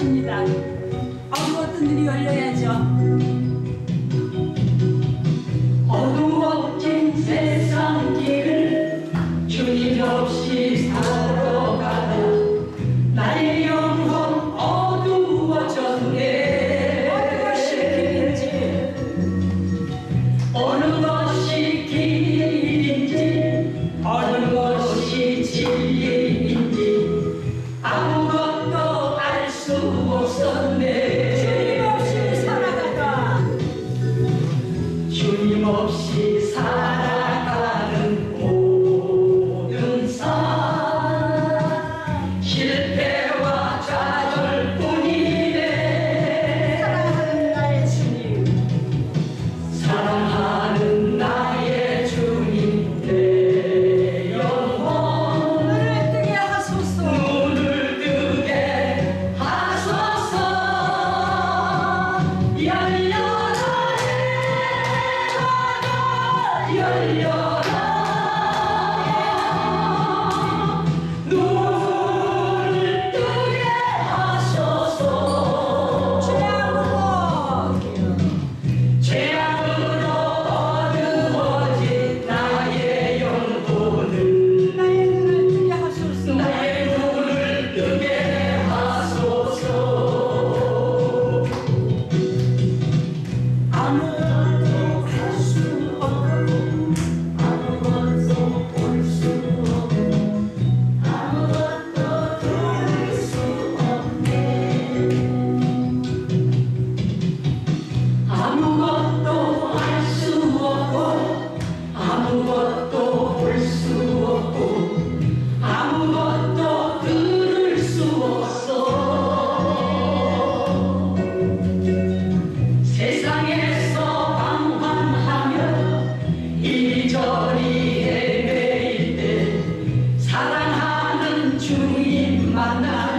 하십니다. 아무것도 눈이 열려야죠. 어두워진 세상 길을 주님 없이 살아가다 나의 영혼 어두워졌네. 어느 것이 길인지 어느 것이 진리인지 아무것도 알 수 없었네. 주님 없이 살아가다 주님 없이 살아가는 모든 삶 실패와 좌절뿐이네. 사랑하는 나의 주님, 사랑하는 나의 주님 내 영혼 눈을 뜨게 하소서. 눈을 뜨게 하소서. 열려라 열려라 눈을 뜨게 하소서. 죄악으로 어두워진 나의 영혼을 나의 눈을 뜨게 하소서. 나의 눈을 뜨게 하소서. 아무것도 할 수 없고 아무것도 볼 수 없고 아무것도 들을 수 없네. 아무것도 할 수 없고 아무것도 볼 수 없고 아무것도 들을 수 없어. 세상에서 방황하며 이리저리 헤매일 때 사랑하는 주님 만나